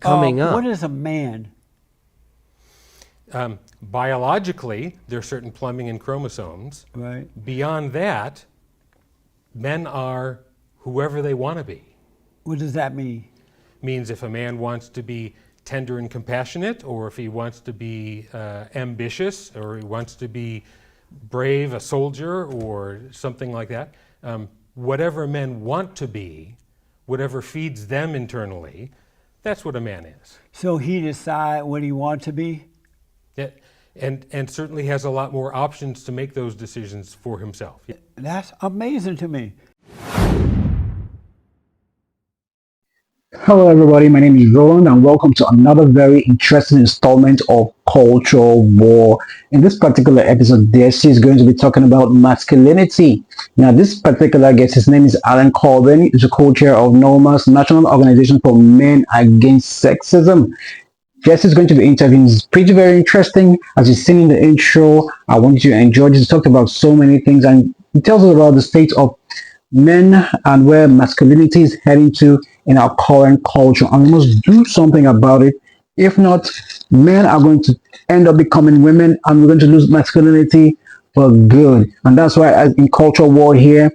coming up. What is a man? Biologically, there are certain plumbing and chromosomes. Right. Beyond that, men are whoever they want to be. What does that mean? Means if a man wants to be tender and compassionate, or if he wants to be ambitious, or he wants to be brave, a soldier, or something like that, whatever men want to be, whatever feeds them internally, that's what a man is. So he decide what he wants to be? Yeah, and certainly has a lot more options to make those decisions for himself. Yeah. That's amazing to me. Hello everybody, my name is Roland and welcome to another very interesting installment of Cultural War. In this particular episode, this is going to be talking about masculinity. Now this particular guest, his name is Alan Corbin, he's the co-chair of NOMA's National Organization for Men Against Sexism. Jess is going to be interviewing. It's pretty very interesting. As you've seen in the intro, I want you to enjoy this. He talked about so many things and he tells us about the state of men and where masculinity is heading to in our current culture, and we must do something about it. If not, men are going to end up becoming women and we're going to lose masculinity for good. And that's why as in Cultural War here,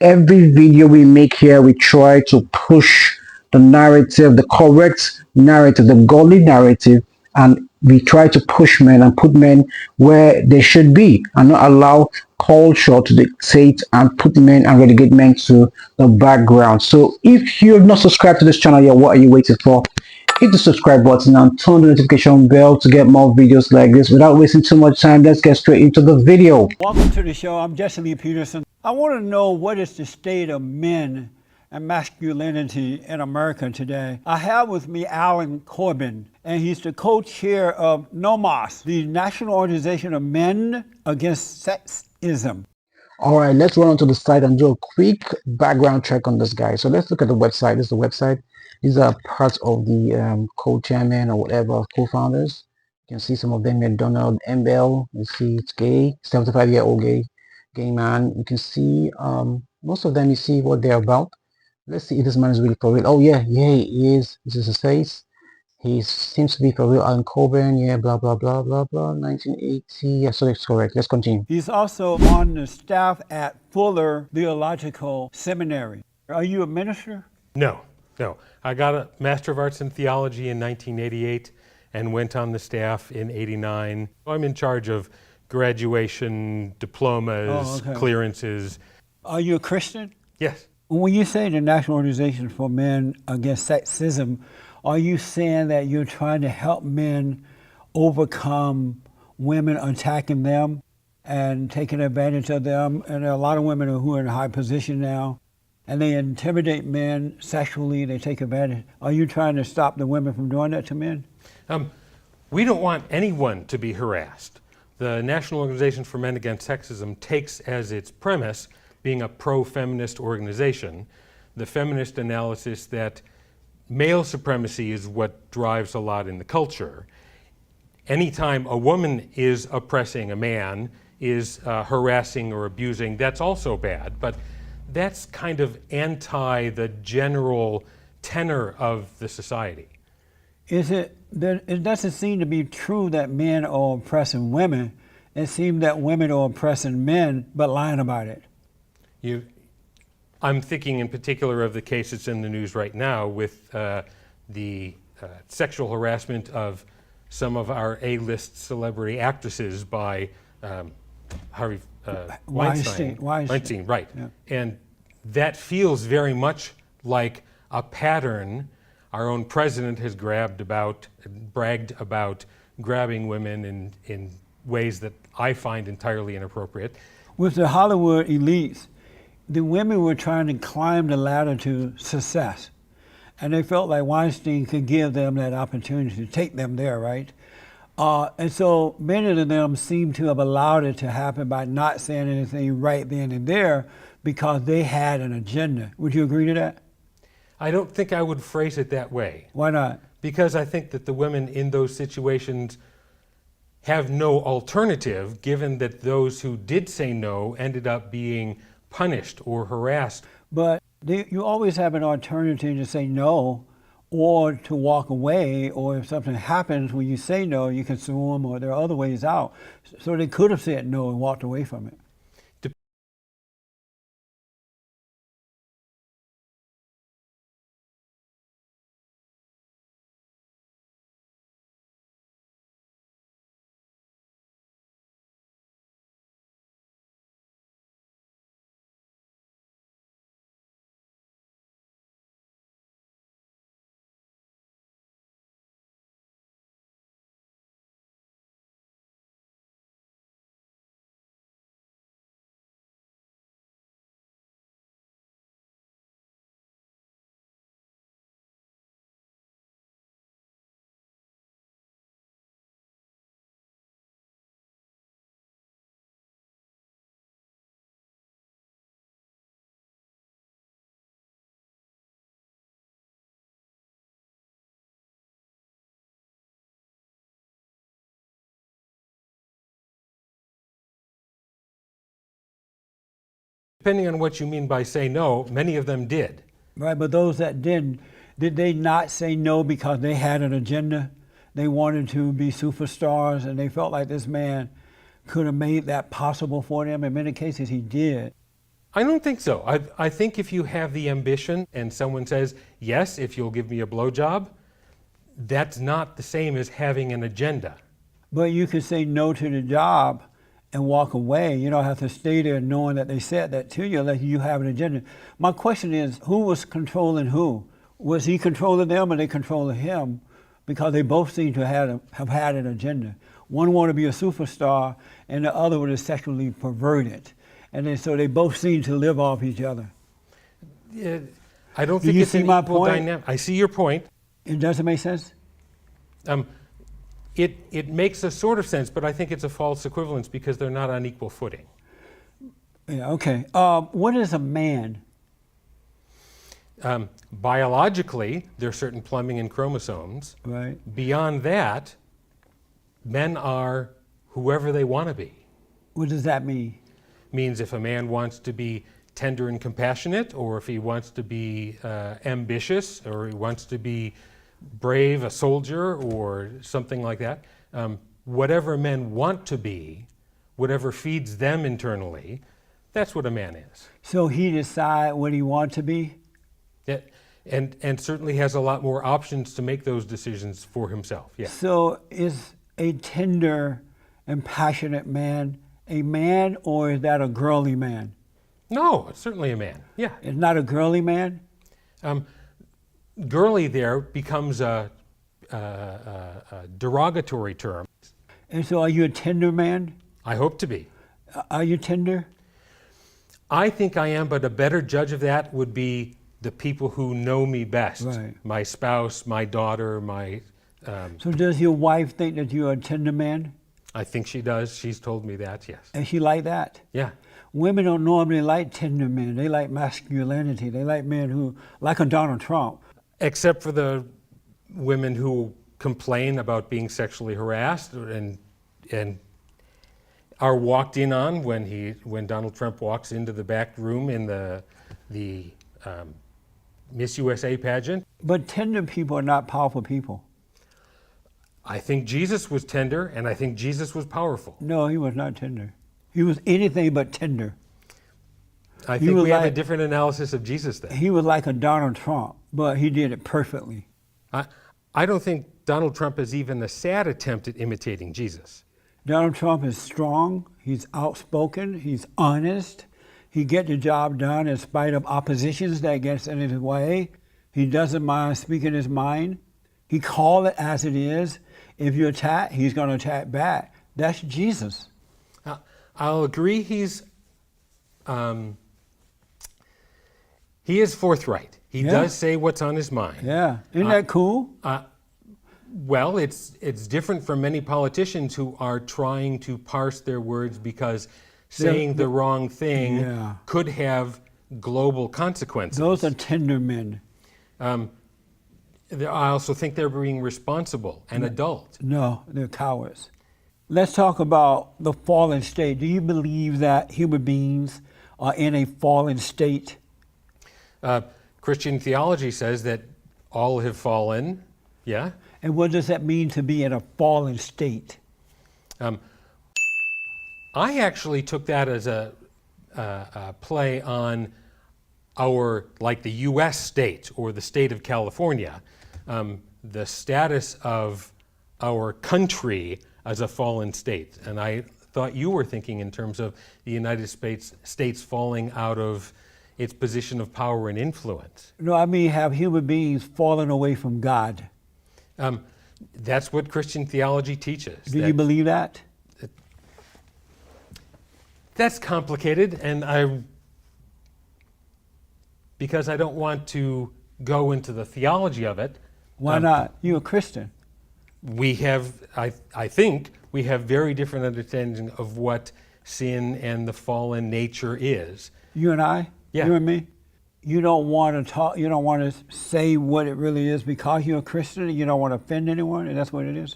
every video we make here, we try to push the narrative, the correct narrative, the godly narrative, and we try to push men and put men where they should be and not allow culture to dictate and put men and relegate men to the background. So if you're not subscribed to this channel yet, what are you waiting for? Hit the subscribe button and turn the notification bell to get more videos like this. Without wasting too much time, let's get straight into the video. Welcome to the show. I'm Jesse Lee Peterson. I want to know what is the state of men and masculinity in America today. I have with me Alan Corbin, and he's the co-chair of NOMAS, the National Organization of Men Against Sexism. All right, let's run onto the site and do a quick background check on this guy. So let's look at the website. This is the website. These are parts of the co-chairman or whatever, co-founders. You can see some of them here. Donald Embell, you see it's gay, 75-year-old gay man. You can see most of them, you see what they're about. Let's see if this man is really for real. Oh yeah, he is. This is his face. He seems to be for real. Alan Corbin, yeah, blah, blah, blah, blah, blah, 1980. Yeah, so that's correct. Let's continue. He's also on the staff at Fuller Theological Seminary. Are you a minister? No. I got a Master of Arts in Theology in 1988 and went on the staff in 89. I'm in charge of graduation, diplomas, clearances. Are you a Christian? Yes. When you say the National Organization for Men Against Sexism, are you saying that you're trying to help men overcome women attacking them and taking advantage of them? And there are a lot of women who are in a high position now, and they intimidate men sexually, they take advantage. Are you trying to stop the women from doing that to men? We don't want anyone to be harassed. The National Organization for Men Against Sexism takes as its premise being a pro-feminist organization, the feminist analysis that male supremacy is what drives a lot in the culture. Anytime a woman is oppressing a man, is harassing or abusing, that's also bad, but that's kind of anti the general tenor of the society. It doesn't seem to be true that men are oppressing women. It seems that women are oppressing men, but lying about it. I'm thinking in particular of the case that's in the news right now with the sexual harassment of some of our A-list celebrity actresses by Harvey Weinstein, right. Yeah. And that feels very much like a pattern our own president has bragged about grabbing women in ways that I find entirely inappropriate. With the Hollywood elites, the women were trying to climb the ladder to success, and they felt like Weinstein could give them that opportunity to take them there, right? And so many of them seem to have allowed it to happen by not saying anything right then and there because they had an agenda. Would you agree to that? I don't think I would phrase it that way. Why not? Because I think that the women in those situations have no alternative, given that those who did say no ended up being punished or harassed. But you always have an alternative to say no or to walk away, or if something happens when you say no, you can sue them, or there are other ways out. So they could have said no and walked away from it. Depending on what you mean by say no, many of them did. Right, but those that did they not say no because they had an agenda? They wanted to be superstars and they felt like this man could have made that possible for them. In many cases, he did. I don't think so. I think if you have the ambition and someone says, yes, if you'll give me a blowjob, that's not the same as having an agenda. But you could say no to the job and walk away. You don't have to stay there knowing that they said that to you, like you have an agenda. My question is, who was controlling who? Was he controlling them or they controlling him? Because they both seem to have had an agenda. One wanted to be a superstar and the other was sexually perverted. And then, so they both seem to live off each other. I don't Do think you it's see an my equal point? dynamic. I see your point. It doesn't make sense? It makes a sort of sense, but I think it's a false equivalence because they're not on equal footing. Yeah, okay. What is a man? Biologically, there are certain plumbing and chromosomes. Right. Beyond that, men are whoever they want to be. What does that mean? Means if a man wants to be tender and compassionate, or if he wants to be ambitious, or he wants to be brave, a soldier, or something like that, whatever men want to be, whatever feeds them internally, that's what a man is. So he decide what he wants to be? Yeah, and certainly has a lot more options to make those decisions for himself. Yeah. So is a tender and passionate man a man, or is that a girly man? No, it's certainly a man. Yeah. It's not a girly man? Girly there becomes a derogatory term. And so are you a tender man? I hope to be. Are you tender? I think I am, but a better judge of that would be the people who know me best. Right. My spouse, my daughter, my... So does your wife think that you're a tender man? I think she does. She's told me that, yes. And she like that? Yeah. Women don't normally like tender men. They like masculinity. They like men who, like a Donald Trump. Except for the women who complain about being sexually harassed and are walked in on when Donald Trump walks into the back room in the Miss USA pageant. But tender people are not powerful people. I think Jesus was tender, and I think Jesus was powerful. No, he was not tender. He was anything but tender. I think we have a different analysis of Jesus then. He was like a Donald Trump, but he did it perfectly. I don't think Donald Trump is even a sad attempt at imitating Jesus. Donald Trump is strong, he's outspoken, he's honest, he gets the job done in spite of oppositions that gets in his way. He doesn't mind speaking his mind. He called it as it is. If you attack, he's going to attack back. That's Jesus. I'll agree he is forthright. He does say what's on his mind. Yeah. Isn't that cool? Well, it's different from many politicians who are trying to parse their words because saying the wrong thing could have global consequences. Those are tender men. I also think they're being responsible and adult. No, they're cowards. Let's talk about the fallen state. Do you believe that human beings are in a fallen state? Christian theology says that all have fallen. Yeah. And what does that mean to be in a fallen state? I actually took that as a play on like the U.S. state or the state of California, the status of our country as a fallen state. And I thought you were thinking in terms of the United States falling out of its position of power and influence. No, I mean, have human beings fallen away from God? That's what Christian theology teaches. Do you believe that? That's complicated, and because I don't want to go into the theology of it. Why not? You're a Christian. We have, I think, we have very different understanding of what sin and the fallen nature is. You and I? Yeah. You and me? You don't want to talk, you don't want to say what it really is because you're a Christian and you don't want to offend anyone, and that's what it is?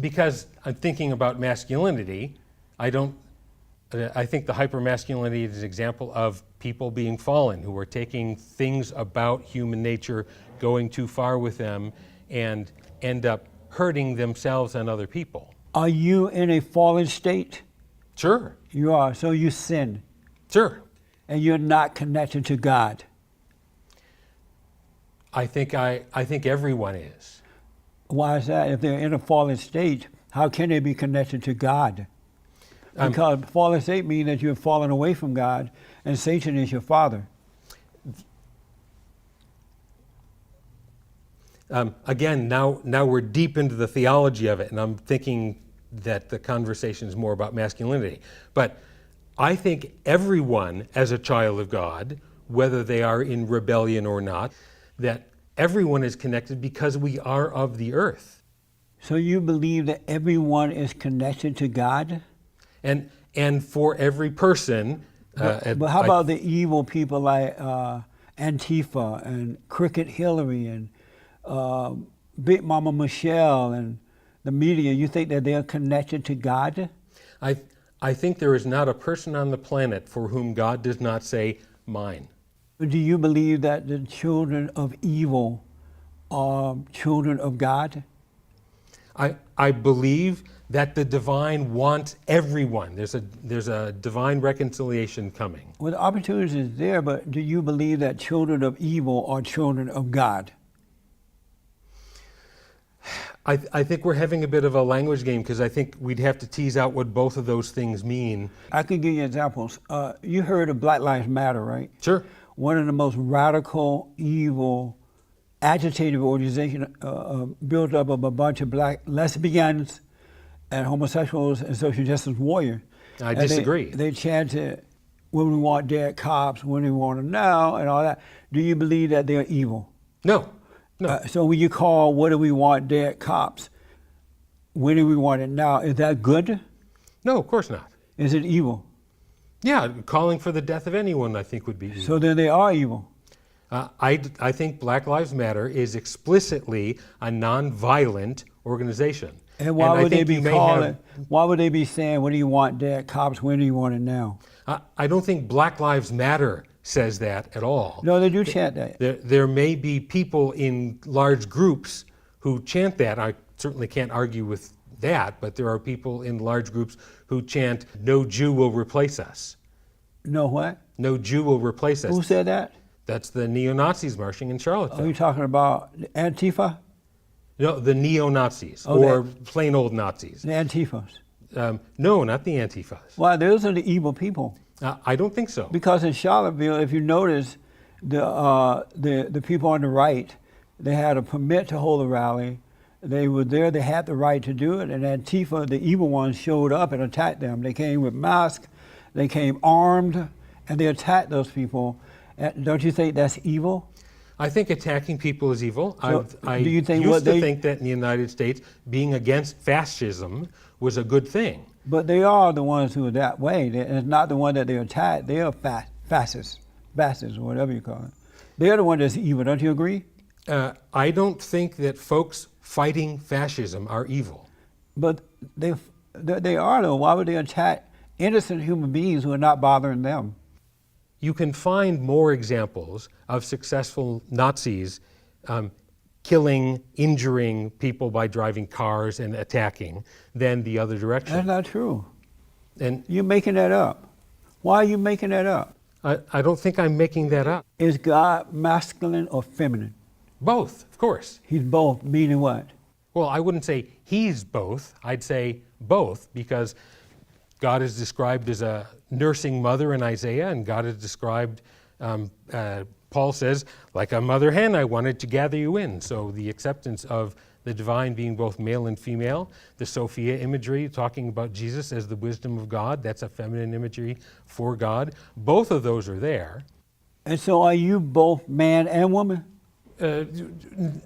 Because I'm thinking about masculinity, I think the hypermasculinity is an example of people being fallen, who are taking things about human nature, going too far with them, and end up hurting themselves and other people. Are you in a fallen state? Sure. You are, so you sin. Sure. And you're not connected to God. I think everyone is. Why is that? If they're in a fallen state, how can they be connected to God? Because fallen state means that you've fallen away from God, and Satan is your father. Again, now we're deep into the theology of it, and I'm thinking that the conversation is more about masculinity. But I think everyone, as a child of God, whether they are in rebellion or not, that everyone is connected because we are of the earth. So you believe that everyone is connected to God? And for every person... But how about the evil people like Antifa and Crooked Hillary and Big Mama Michelle and the media? You think that they're connected to God? I think there is not a person on the planet for whom God does not say, mine. Do you believe that the children of evil are children of God? I believe that the divine wants everyone. There's a divine reconciliation coming. Well, the opportunity is there, but do you believe that children of evil are children of God? I think we're having a bit of a language game because I think we'd have to tease out what both of those things mean. I can give you examples. You heard of Black Lives Matter, right? Sure. One of the most radical, evil, agitative organizations built up of a bunch of black lesbians and homosexuals and social justice warriors. I disagree. They chanted, when we want dead cops, when we want them now, and all that. Do you believe that they're evil? No. No. So when you call, what do we want dead cops? When do we want it now? Is that good? No, of course not. Is it evil? Yeah, calling for the death of anyone, I think, would be evil. So then they are evil. I think Black Lives Matter is explicitly a non-violent organization. And why would they be calling? Why would they be saying, "What do you want, dead cops? When do you want it now?" I don't think Black Lives Matter says that at all. No, they do chant that. There may be people in large groups who chant that. I certainly can't argue with that, but there are people in large groups who chant, "No Jew will replace us." No what? No Jew will replace us. Who said that? That's the neo-Nazis marching in Charlottesville. Are you talking about Antifa? No, the neo-Nazis, Oh, or plain old Nazis. The Antifas. No, not the Antifas. Why, those are the evil people. I don't think so. Because in Charlottesville, if you notice, the people on the right, they had a permit to hold a rally. They were there, they had the right to do it, and Antifa, the evil ones, showed up and attacked them. They came with masks, they came armed, and they attacked those people. Don't you think that's evil? I think attacking people is evil. So, I do you think used to think that in the United States, being against fascism was a good thing. But they are the ones who are that way. It's not the one that they attack. They are fascists, or whatever you call it. They're the one that's evil. Don't you agree? I don't think that folks fighting fascism are evil. But they are, though. Why would they attack innocent human beings who are not bothering them? you can find more examples of successful Nazis killing, injuring people by driving cars and attacking than the other direction. That's not true. And You're making that up. Why are you making that up? I don't think I'm making that up. Is God masculine or feminine? Both, of course. He's both, meaning what? Well, I wouldn't say he's both. I'd say both, because God is described as a nursing mother in Isaiah, and God is described, Paul says, like a mother hen, I wanted to gather you in. So the acceptance of the divine being both male and female, the Sophia imagery talking about Jesus as the wisdom of God, that's a feminine imagery for God. Both of those are there. And so are you both man and woman?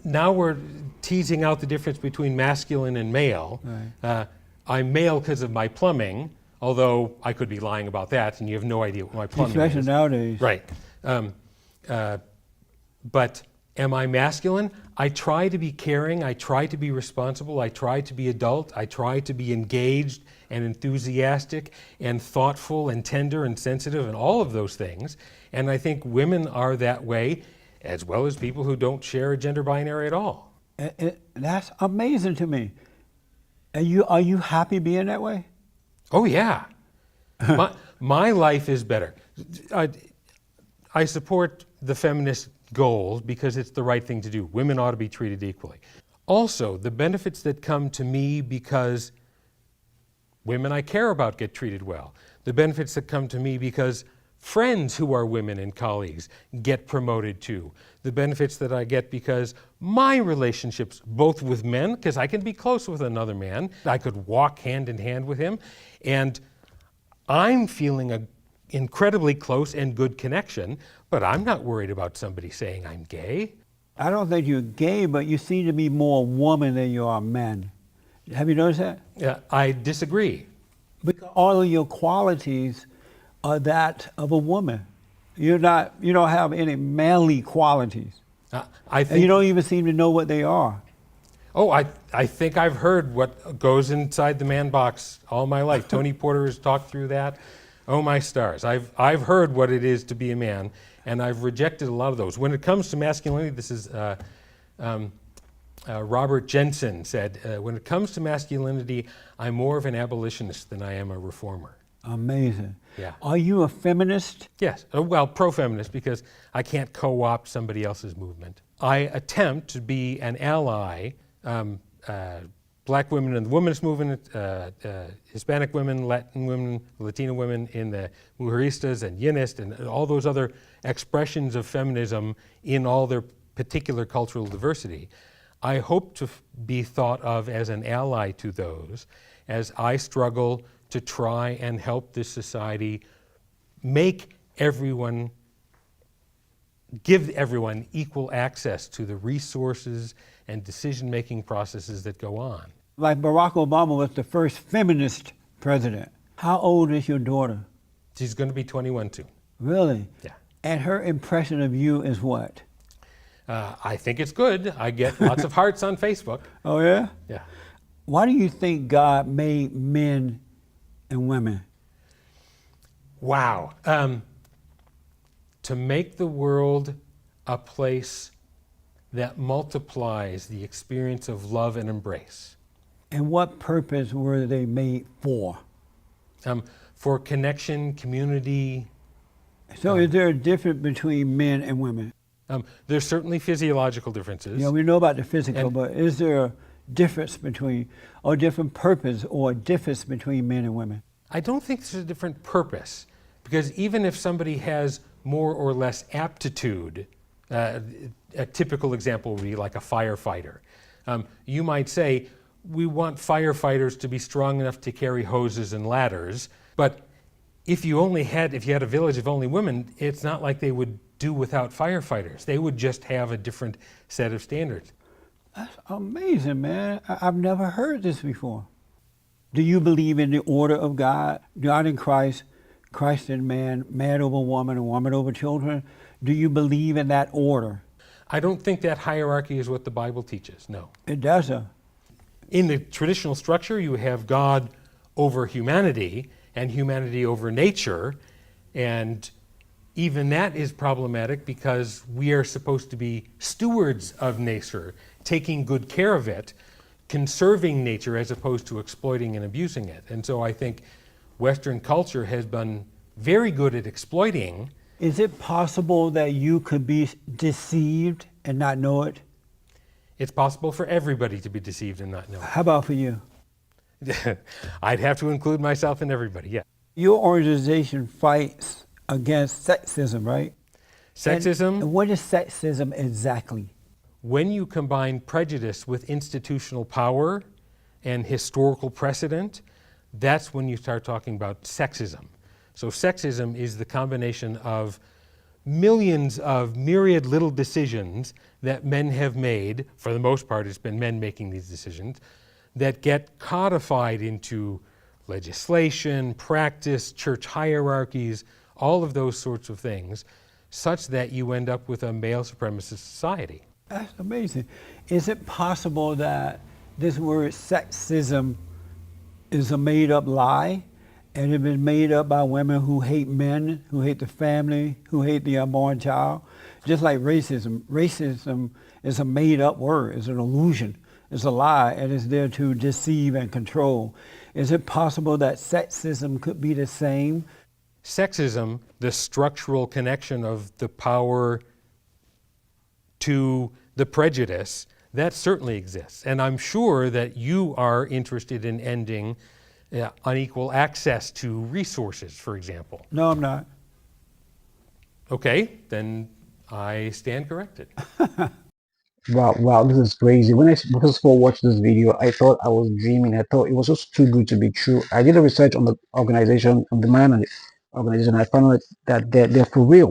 Now we're teasing out the difference between masculine and male. Right. I'm male because of my plumbing, although I could be lying about that, and you have no idea what my plumbing Especially is. nowadays. Right. But am I masculine? I try to be caring. I try to be responsible. I try to be adult. I try to be engaged and enthusiastic and thoughtful and tender and sensitive and all of those things. And I think women are that way, as well as people who don't share a gender binary at all. That's amazing to me. Are you happy being that way? Oh, yeah. My life is better. I support the feminist goals because it's the right thing to do. Women ought to be treated equally. Also, the benefits that come to me because women I care about get treated well. The benefits that come to me because friends who are women and colleagues get promoted too. The benefits that I get because my relationships, both with men, because I can be close with another man, I could walk hand in hand with him, and I'm feeling an incredibly close and good connection, but I'm not worried about somebody saying I'm gay. I don't think you're gay, but you seem to be more woman than you are man. Have you noticed that? I disagree. Because all of your qualities are that of a woman. You don't have any manly qualities. I And think you don't even seem to know what they are. Oh, I think I've heard what goes inside the man box all my life. Tony Porter has talked through that. Oh my stars. I've heard what it is to be a man, and I've rejected a lot of those. When it comes to masculinity, this is Robert Jensen said, when it comes to masculinity, I'm more of an abolitionist than I am a reformer. Amazing. Yeah. Are you a feminist? Yes, well, pro-feminist, because I can't co-opt somebody else's movement. I attempt to be an ally. Black women in the women's movement, Hispanic women, Latin women, Latino women in the Mujeristas and Yinist and all those other expressions of feminism in all their particular cultural diversity. I hope to be thought of as an ally to those as I struggle to try and help this society make everyone, give everyone equal access to the resources and decision-making processes that go on. Like Barack Obama was the first feminist president. How old is your daughter? She's going to be 21 soon. Really? Yeah. And her impression of you is what? I think it's good. I get lots of hearts on Facebook. Oh, yeah? Yeah. Why do you think God made men and women? Wow. To make the world a place that multiplies the experience of love and embrace. And what purpose were they made for? For connection, community. So is there a difference between men and women? There's certainly physiological differences. Yeah, we know about the physical, And- but is there a difference between, or different purpose or difference between men and women? I don't think there's a different purpose, because even if somebody has more or less aptitude, a typical example would be like a firefighter. You might say, we want firefighters to be strong enough to carry hoses and ladders, but if you had a village of only women, it's not like they would do without firefighters. They would just have a different set of standards. That's amazing, man. I've never heard this before. Do you believe in the order of God? God in Christ, Christ in man, man over woman, and woman over children? Do you believe in that order? I don't think that hierarchy is what the Bible teaches, no. It doesn't. In the traditional structure, you have God over humanity and humanity over nature, and even that is problematic because we are supposed to be stewards of nature, taking good care of it, conserving nature as opposed to exploiting and abusing it. And so I think Western culture has been very good at exploiting. Is it possible that you could be deceived and not know it? It's possible for everybody to be deceived and not know How about for you? it. I'd have to include myself in everybody, yeah. Your organization fights against sexism, right? Sexism, And what is sexism exactly? when you combine prejudice with institutional power and historical precedent, that's when you start talking about sexism. So sexism is the combination of millions of myriad little decisions that men have made, for the most part it's been men making these decisions, that get codified into legislation, practice, church hierarchies, all of those sorts of things, such that you end up with a male supremacist society. That's amazing. Is it possible that this word sexism is a made-up lie, and it's been made up by women who hate men, who hate the family, who hate the unborn child? Just like racism. Racism is a made-up word. It's an illusion. It's a lie, and it's there to deceive and control. Is it possible that sexism could be the same? Sexism, the structural connection of the power to the prejudice, that certainly exists. And I'm sure that you are interested in ending unequal access to resources, for example. No, I'm not. Okay, then I stand corrected. Wow, this is crazy. When I first of all watched this video, I thought I was dreaming. I thought it was just too good to be true. I did a research on the organization, on the man and the organization. I found out that they're for real.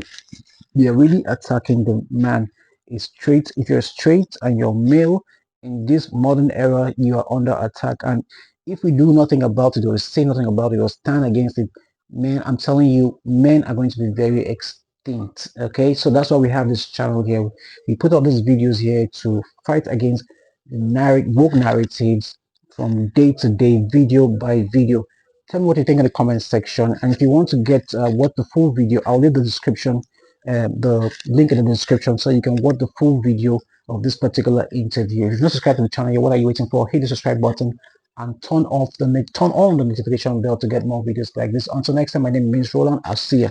They're really attacking the man. Is straight. If you're straight and you're male in this modern era, you are under attack. And if we do nothing about it, or say nothing about it, or stand against it, man, I'm telling you, men are going to be very extinct. Okay, so that's why we have this channel here. We put all these videos here to fight against the woke narratives from day to day, video by video. Tell me what you think in the comment section, and if you want to get what the full video, I'll leave the description, the link in the description, so you can watch the full video of this particular interview. If you're not subscribed to the channel, what are you waiting for? Hit the subscribe button and turn on the notification bell to get more videos like this. Until next time, my name is Roland. I'll see you.